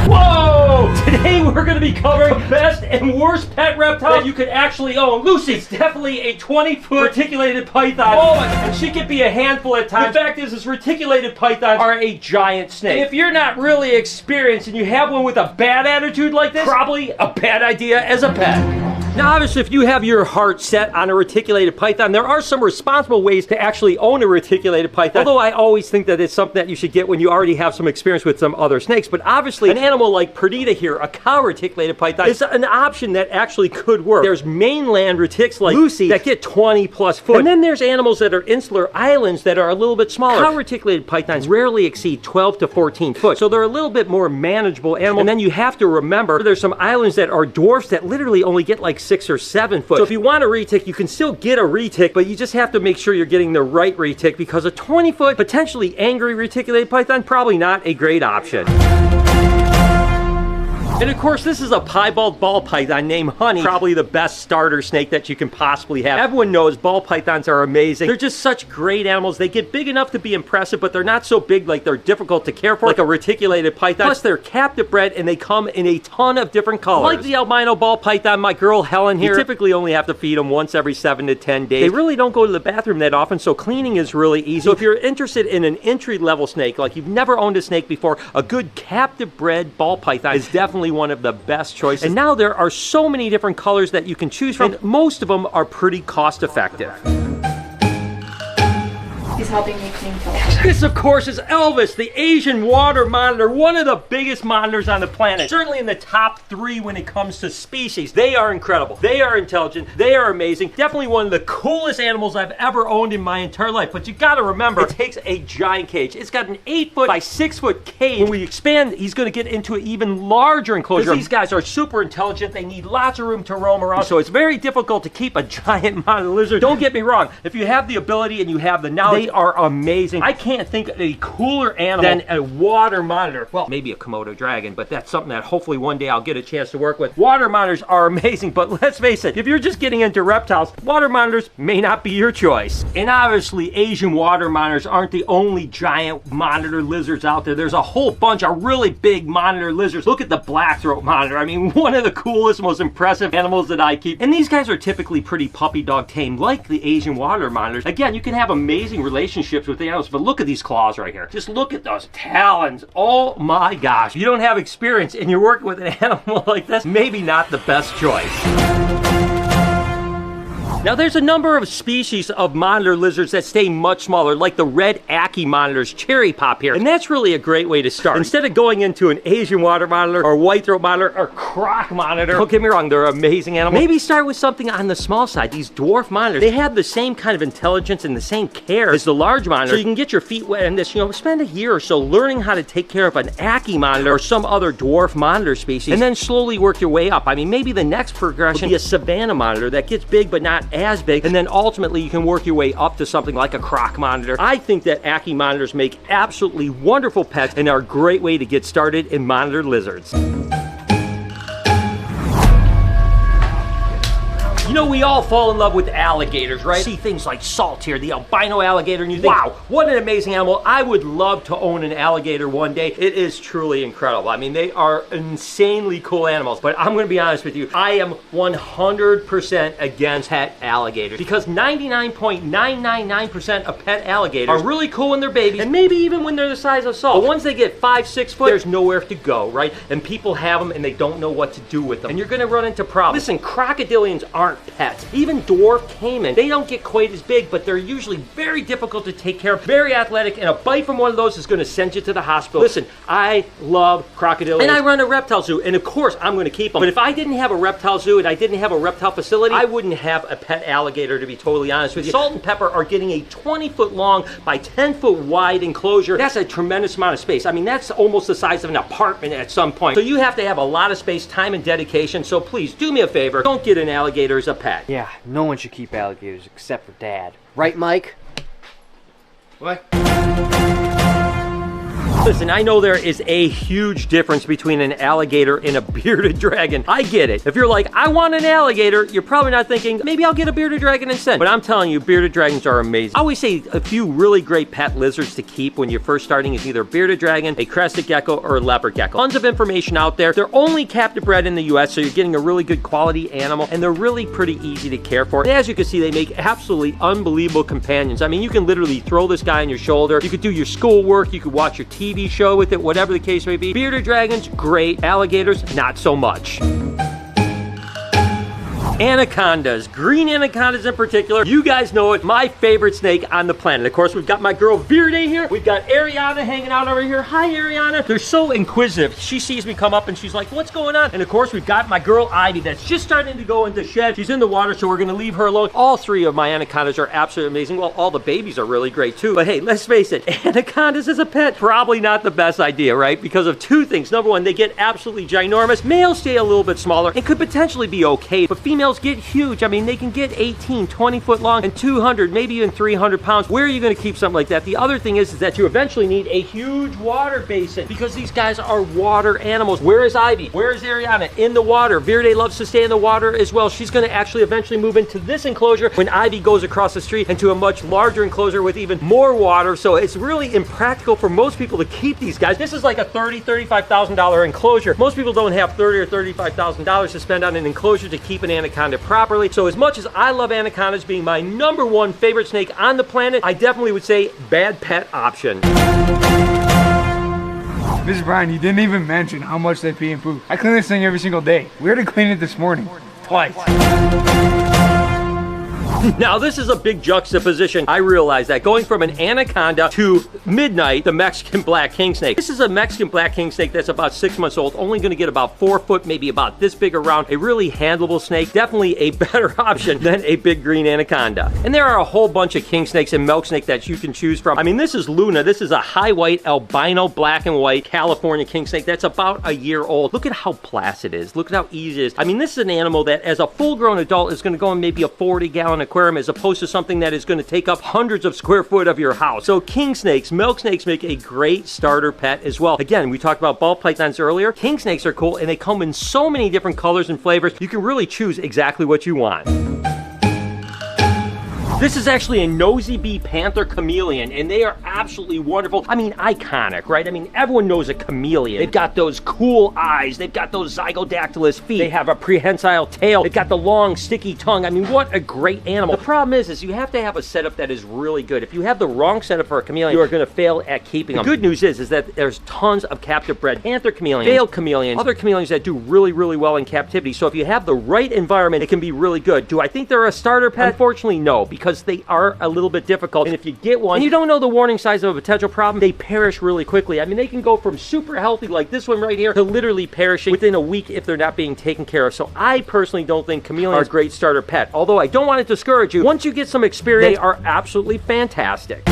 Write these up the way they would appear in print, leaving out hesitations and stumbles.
Whoa! Today we're going to be covering the best and worst pet reptile that you could actually own. Lucy, it's definitely a 20-foot reticulated python. Oh, and she can be a handful at times. The fact is reticulated pythons are a giant snake. And if you're not really experienced and you have one with a bad attitude like this, probably a bad idea as a pet. Now, obviously, if you have your heart set on a reticulated python, there are some responsible ways to actually own a reticulated python. Although I always think that it's something that you should get when you already have some experience with some other snakes. But obviously, an animal like Perdita here, a cow reticulated python, is an option that actually could work. There's mainland retics like Lucy that get 20+ foot. And then there's animals that are insular islands that are a little bit smaller. Cow reticulated pythons rarely exceed 12 to 14 foot. So they're a little bit more manageable animal. And then you have to remember, there's some islands that are dwarfs that literally only get like 6 or 7 foot. So if you want a retic, you can still get a retic, but you just have to make sure you're getting the right retic, because a 20-foot, potentially angry reticulated python, probably not a great option. And of course, this is a piebald ball python named Honey, probably the best starter snake that you can possibly have. Everyone knows ball pythons are amazing. They're just such great animals. They get big enough to be impressive, but they're not so big like they're difficult to care for, like a reticulated python. Plus, they're captive bred and they come in a ton of different colors. Like the albino ball python, my girl Helen here, you typically only have to feed them once every 7 to 10 days. They really don't go to the bathroom that often, so cleaning is really easy. So if you're interested in an entry-level snake, like you've never owned a snake before, a good captive bred ball python is definitely one of the best choices. And now there are so many different colors that you can choose from, and most of them are pretty cost effective. He's helping me clean filter. This, of course, is Elvis, the Asian water monitor, one of the biggest monitors on the planet. Certainly in the top 3 when it comes to species. They are incredible. They are intelligent. They are amazing. Definitely one of the coolest animals I've ever owned in my entire life. But you gotta remember, it takes a giant cage. It's got an 8-foot by 6-foot cage. When we expand, he's gonna get into an even larger enclosure. These guys are super intelligent. They need lots of room to roam around. So it's very difficult to keep a giant monitor lizard. Don't get me wrong. If you have the ability and you have the knowledge, they are amazing. I can't think of a cooler animal than a water monitor. Well, maybe a Komodo dragon, but that's something that hopefully one day I'll get a chance to work with. Water monitors are amazing, but let's face it, if you're just getting into reptiles, water monitors may not be your choice. And obviously, Asian water monitors aren't the only giant monitor lizards out there. There's a whole bunch of really big monitor lizards. Look at the black-throat monitor. I mean, one of the coolest, most impressive animals that I keep. And these guys are typically pretty puppy dog tame, like the Asian water monitors. Again, you can have amazing relationships with the animals, but look at these claws right here. Just look at those talons. Oh my gosh. If you don't have experience and you're working with an animal like this, maybe not the best choice. Now, there's a number of species of monitor lizards that stay much smaller, like the red Aki monitors, cherry pop here. And that's really a great way to start. Instead of going into an Asian water monitor or white throat monitor or croc monitor, don't get me wrong, they're amazing animals. Maybe start with something on the small side. These dwarf monitors, they have the same kind of intelligence and the same care as the large monitor. So you can get your feet wet in this, spend a year or so learning how to take care of an Aki monitor or some other dwarf monitor species, and then slowly work your way up. I mean, maybe the next progression would be a savanna monitor that gets big but not as big, and then ultimately you can work your way up to something like a croc monitor. I think that Aki monitors make absolutely wonderful pets and are a great way to get started in monitor lizards. You know, we all fall in love with alligators, right? See things like Salt here, the albino alligator, and you think, wow, what an amazing animal. I would love to own an alligator one day. It is truly incredible. I mean, they are insanely cool animals, but I'm gonna be honest with you, I am 100% against pet alligators, because 99.999% of pet alligators are really cool when they're babies, and maybe even when they're the size of Salt. But once they get 5-6 foot, there's nowhere to go, right? And people have them and they don't know what to do with them. And you're gonna run into problems. Listen, crocodilians aren't pets. Even dwarf caiman, they don't get quite as big, but they're usually very difficult to take care of, very athletic, and a bite from one of those is going to send you to the hospital. Listen, I love crocodilians, and I run a reptile zoo, and of course I'm going to keep them. But if I didn't have a reptile zoo and I didn't have a reptile facility, I wouldn't have a pet alligator, to be totally honest with you. Salt and Pepper are getting a 20-foot long by 10-foot wide enclosure. That's a tremendous amount of space. I mean, that's almost the size of an apartment at some point. So you have to have a lot of space, time, and dedication. So please do me a favor, don't get an alligator as a pet. Yeah, no one should keep alligators except for Dad. Right, Mike? What? Listen, I know there is a huge difference between an alligator and a bearded dragon. I get it. If you're like, I want an alligator, you're probably not thinking, maybe I'll get a bearded dragon instead. But I'm telling you, bearded dragons are amazing. I always say a few really great pet lizards to keep when you're first starting is either a bearded dragon, a crested gecko, or a leopard gecko. Tons of information out there. They're only captive bred in the US, so you're getting a really good quality animal, and they're really pretty easy to care for. And as you can see, they make absolutely unbelievable companions. I mean, you can literally throw this guy on your shoulder. You could do your schoolwork. You could watch your TV show with it, whatever the case may be. Bearded dragons, great. Alligators, not so much. Anacondas, green anacondas in particular. You guys know it, my favorite snake on the planet. Of course, we've got my girl Verde here. We've got Ariana hanging out over here. Hi, Ariana. They're so inquisitive. She sees me come up and she's like, what's going on? And of course, we've got my girl Ivy that's just starting to go into shed. She's in the water, so we're gonna leave her alone. All three of my anacondas are absolutely amazing. Well, all the babies are really great too. But hey, let's face it, anacondas as a pet, probably not the best idea, right? Because of two things. Number one, they get absolutely ginormous. Males stay a little bit smaller and could potentially be okay, but females get huge. I mean, they can get 18, 20 foot long and 200, maybe even 300 pounds. Where are you going to keep something like that? The other thing is that you eventually need a huge water basin because these guys are water animals. Where is Ivy? Where is Ariana? In the water. Verde loves to stay in the water as well. She's going to actually eventually move into this enclosure when Ivy goes across the street into a much larger enclosure with even more water. So it's really impractical for most people to keep these guys. This is like a $30,000, $35,000 enclosure. Most people don't have $30,000 or $35,000 to spend on an enclosure to keep an anaconda properly. So as much as I love anacondas being my #1 favorite snake on the planet, I definitely would say bad pet option. Mrs. Brian, you didn't even mention how much they pee and poop. I clean this thing every single day. We had to clean it this morning. Twice. Now, this is a big juxtaposition. I realize that going from an anaconda to Midnight, the Mexican black king snake. This is a Mexican black king snake that's about 6 months old, only going to get about 4 foot, maybe about this big around. A really handleable snake. Definitely a better option than a big green anaconda. And there are a whole bunch of king snakes and milk snake that you can choose from. I mean, this is Luna. This is a high white albino black and white California king snake that's about a year old. Look at how placid it is. Look at how easy it is. I mean, this is an animal that as a full-grown adult is going to go in maybe a 40-gallon aquarium as opposed to something that is going to take up hundreds of square foot of your house. So king snakes, milk snakes make a great starter pet as well. Again, we talked about ball pythons earlier. King snakes are cool and they come in so many different colors and flavors. You can really choose exactly what you want. This is actually a nosy bee panther chameleon, and they are absolutely wonderful. I mean, iconic, right? I mean, everyone knows a chameleon. They've got those cool eyes. They've got those zygodactylous feet. They have a prehensile tail. They've got the long, sticky tongue. I mean, what a great animal. The problem is you have to have a setup that is really good. If you have the wrong setup for a chameleon, you are going to fail at keeping them. The good news is that there's tons of captive bred panther chameleons, veiled chameleons, other chameleons that do really, really well in captivity. So if you have the right environment, it can be really good. Do I think they're a starter pet? Unfortunately, no, because they are a little bit difficult. And if you get one and you don't know the warning signs of a potential problem, they perish really quickly. I mean, they can go from super healthy like this one right here to literally perishing within a week if they're not being taken care of. So I personally don't think chameleons are a great starter pet. Although I don't want to discourage you. Once you get some experience, they are absolutely fantastic.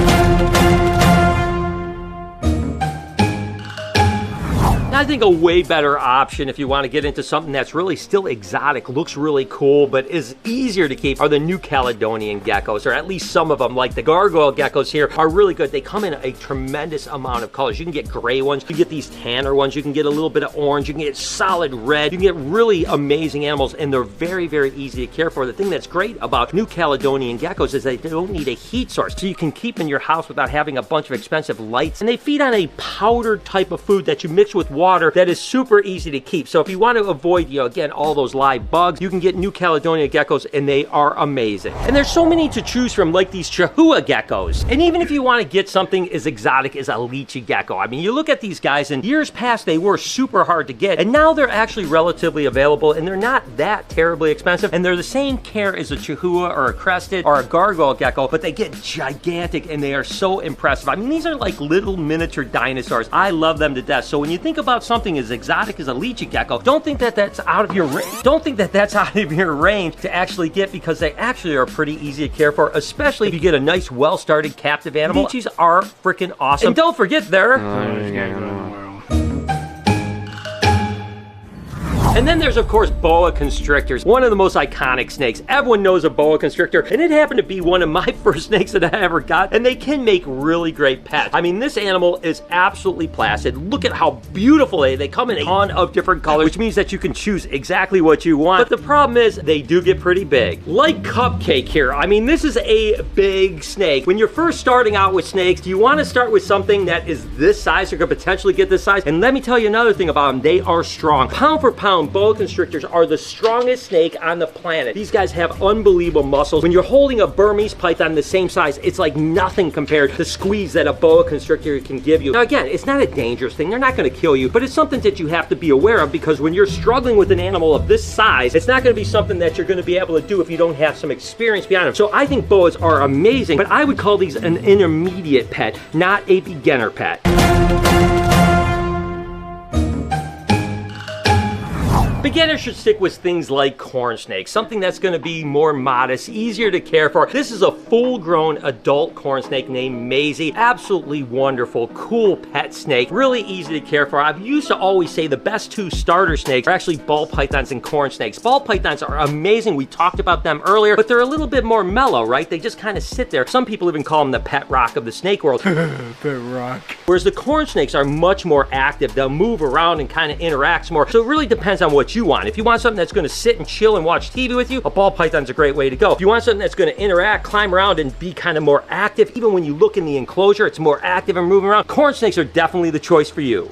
I think a way better option if you want to get into something that's really still exotic, looks really cool, but is easier to keep are the New Caledonian geckos, or at least some of them, like the gargoyle geckos here, are really good. They come in a tremendous amount of colors. You can get gray ones, you can get these tanner ones, you can get a little bit of orange, you can get solid red, you can get really amazing animals, and they're very, very easy to care for. The thing that's great about New Caledonian geckos is they don't need a heat source, so you can keep in your house without having a bunch of expensive lights, and they feed on a powdered type of food that you mix with water that is super easy to keep. So if you want to avoid, again, all those live bugs, you can get New Caledonia geckos, and they are amazing. And there's so many to choose from, like these Chihuahua geckos. And even if you want to get something as exotic as a lychee gecko, I mean, you look at these guys, and years past they were super hard to get, and now they're actually relatively available, and they're not that terribly expensive, and they're the same care as a Chihuahua or a crested or a gargoyle gecko, but they get gigantic, and they are so impressive. I mean, these are like little miniature dinosaurs. I love them to death. So when you think about something as exotic as a lychee gecko, don't think that that's out of your range. Don't think that that's out of your range to actually get, because they actually are pretty easy to care for, especially if you get a nice, well-started captive animal. Lychees are freaking awesome. And don't forget they're And then there's, of course, boa constrictors, one of the most iconic snakes. Everyone knows a boa constrictor, and it happened to be one of my first snakes that I ever got, and they can make really great pets. I mean, this animal is absolutely placid. Look at how beautiful they come in a ton of different colors, which means that you can choose exactly what you want. But the problem is they do get pretty big. Like Cupcake here, I mean, this is a big snake. When you're first starting out with snakes, do you want to start with something that is this size or could potentially get this size? And let me tell you another thing about them. They are strong. Pound for pound, boa constrictors are the strongest snake on the planet. These guys have unbelievable muscles. When you're holding a Burmese python the same size, it's like nothing compared to the squeeze that a boa constrictor can give you. Now again, it's not a dangerous thing. They're not going to kill you, but it's something that you have to be aware of, because when you're struggling with an animal of this size, it's not going to be something that you're going to be able to do if you don't have some experience behind them. So I think boas are amazing, but I would call these an intermediate pet, not a beginner pet. Beginners should stick with things like corn snakes, something that's going to be more modest, easier to care for. This is a full-grown adult corn snake named Maisie. Absolutely wonderful, cool pet snake, really easy to care for. I used to always say the best two starter snakes are actually ball pythons and corn snakes. Ball pythons are amazing. We talked about them earlier, but they're a little bit more mellow, right? They just kind of sit there. Some people even call them the pet rock of the snake world. Pet rock. Whereas the corn snakes are much more active. They'll move around and kind of interact more. So it really depends on what you want. If you want something that's going to sit and chill and watch TV with you, a ball python's a great way to go. If you want something that's going to interact, climb around, and be kind of more active, even when you look in the enclosure, it's more active and moving around, corn snakes are definitely the choice for you.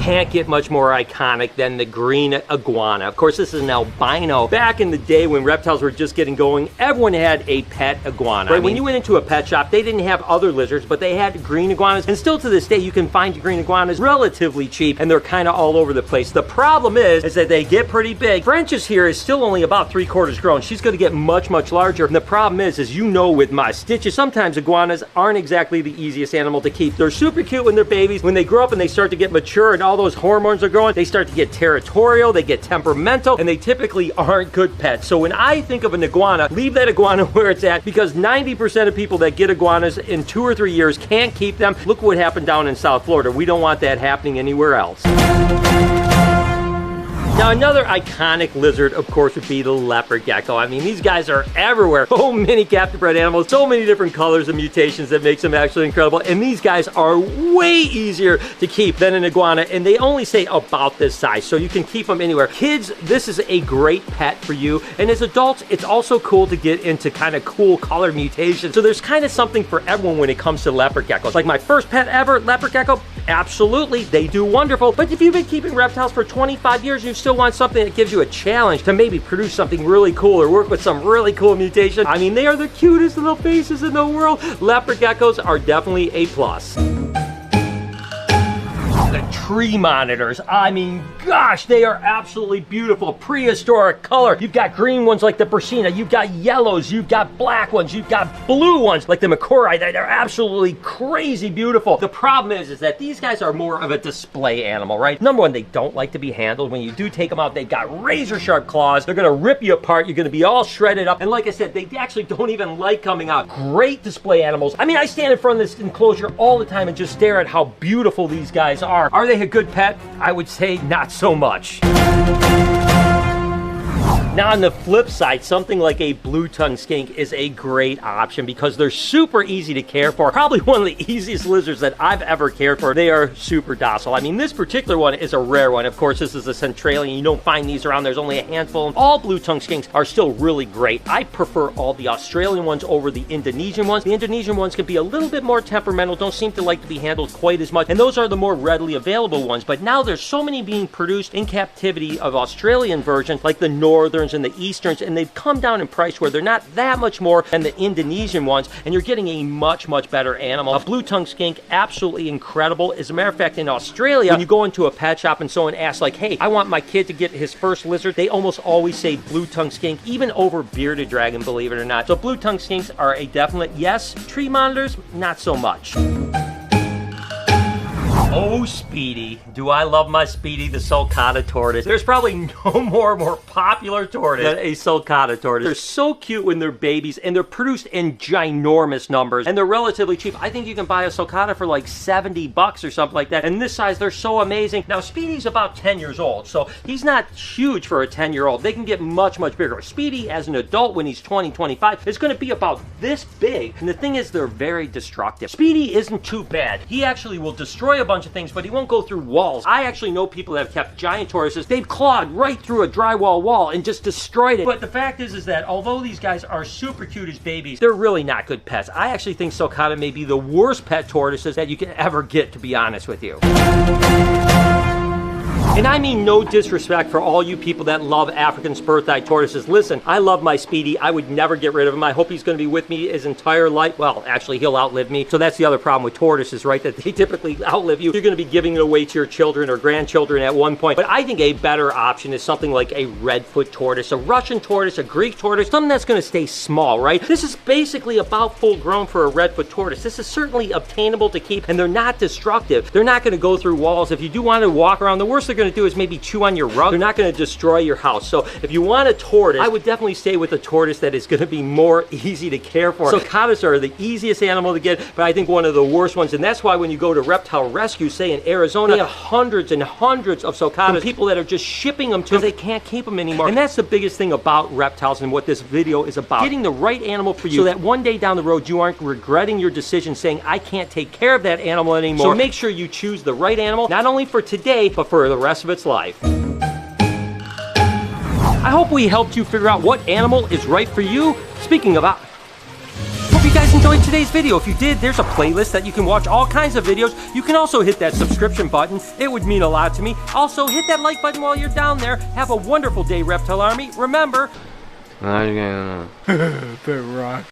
Can't get much more iconic than the green iguana. Of course, this is an albino. Back in the day when reptiles were just getting going, everyone had a pet iguana. Right? When you went into a pet shop, they didn't have other lizards, but they had green iguanas. And still to this day, you can find green iguanas relatively cheap, and they're kind of all over the place. The problem is that they get pretty big. French's here is still only about 3/4 grown. She's going to get much, much larger. And the problem is you know with my stitches, sometimes iguanas aren't exactly the easiest animal to keep. They're super cute when they're babies. When they grow up and they start to get mature and all those hormones are growing, they start to get territorial, they get temperamental, and they typically aren't good pets. So when I think of an iguana, leave that iguana where it's at, because 90% of people that get iguanas in 2 or 3 years can't keep them. Look what happened down in South Florida. We don't want that happening anywhere else. Now, another iconic lizard, of course, would be the leopard gecko. I mean, these guys are everywhere. So many captive bred animals, so many different colors and mutations that makes them actually incredible. And these guys are way easier to keep than an iguana, and they only say about this size, so you can keep them anywhere. Kids, this is a great pet for you. And as adults, it's also cool to get into kind of cool color mutations. So there's kind of something for everyone when it comes to leopard geckos. Like my first pet ever, leopard gecko, absolutely, they do wonderful. But if you've been keeping reptiles for 25 years, you still want something that gives you a challenge to maybe produce something really cool or work with some really cool mutation, I mean, they are the cutest little faces in the world. Leopard geckos are definitely a plus. The tree monitors, I mean, gosh, they are absolutely beautiful. Prehistoric color. You've got green ones like the Persina, you've got yellows, you've got black ones, you've got blue ones like the Macquarie. They're absolutely crazy beautiful. The problem is that these guys are more of a display animal, right? Number one, they don't like to be handled. When you do take them out, they've got razor sharp claws. They're gonna rip you apart. You're gonna be all shredded up. And like I said, they actually don't even like coming out. Great display animals. I mean, I stand in front of this enclosure all the time and just stare at how beautiful these guys are. Are they a good pet? I would say not so much. Now on the flip side, something like a blue-tongued skink is a great option because they're super easy to care for. Probably one of the easiest lizards that I've ever cared for. They are super docile. I mean, this particular one is a rare one. Of course, this is a Centralian. You don't find these around. There's only a handful. All blue-tongued skinks are still really great. I prefer all the Australian ones over the Indonesian ones. The Indonesian ones can be a little bit more temperamental, don't seem to like to be handled quite as much, and those are the more readily available ones. But now there's so many being produced in captivity of Australian versions, like the Northerns and the Easterns, and they've come down in price where they're not that much more than the Indonesian ones, and you're getting a much, much better animal. A blue-tongued skink, absolutely incredible. As a matter of fact, in Australia, when you go into a pet shop and someone asks, like, hey, I want my kid to get his first lizard, they almost always say blue-tongued skink, even over bearded dragon, believe it or not. So blue-tongued skinks are a definite yes. Tree monitors, not so much. Oh, Speedy. Do I love my Speedy, the sulcata tortoise. There's probably no more popular tortoise than a sulcata tortoise. They're so cute when they're babies, and they're produced in ginormous numbers, and they're relatively cheap. I think you can buy a sulcata for like 70 bucks or something like that. And this size, they're so amazing. Now, Speedy's about 10 years old, so he's not huge for a 10-year-old. They can get much bigger. Speedy, as an adult, when he's 20, 25, is going to be about this big. And the thing is, they're very destructive. Speedy isn't too bad. He actually will destroy a bunch of things, but he won't go through walls. I actually know people that have kept giant tortoises. They've clawed right through a drywall wall and just destroyed it. But the fact is that although these guys are super cute as babies, they're really not good pets. I actually think sulcata may be the worst pet tortoises that you can ever get, to be honest with you. And I mean no disrespect for all you people that love African spur-thighed tortoises. Listen, I love my Speedy. I would never get rid of him. I hope he's going to be with me his entire life. Well, actually, he'll outlive me. So that's the other problem with tortoises, right? That they typically outlive you. You're going to be giving it away to your children or grandchildren at one point. But I think a better option is something like a redfoot tortoise, a Russian tortoise, a Greek tortoise, something that's going to stay small, right? This is basically about full grown for a redfoot tortoise. This is certainly obtainable to keep, and they're not destructive. They're not going to go through walls. If you do want to walk around, the worst they're going to do is maybe chew on your rug. They're not going to destroy your house. So if you want a tortoise, I would definitely stay with a tortoise that is going to be more easy to care for. Sulcatas are the easiest animal to get, but I think one of the worst ones, and that's why when you go to reptile rescue, say in Arizona, they have hundreds and hundreds of sulcatas from people that are just shipping them to them because they can't keep them anymore. And that's the biggest thing about reptiles and what this video is about. Getting the right animal for you so that one day down the road you aren't regretting your decision saying, I can't take care of that animal anymore. So make sure you choose the right animal, not only for today, but for the rest of its life. I hope we helped you figure out what animal is right for you. Speaking of, hope you guys enjoyed today's video. If you did, there's a playlist that you can watch all kinds of videos. You can also hit that subscription button. It would mean a lot to me. Also, hit that like button while you're down there. Have a wonderful day, Reptile Army. Remember, Pet rock.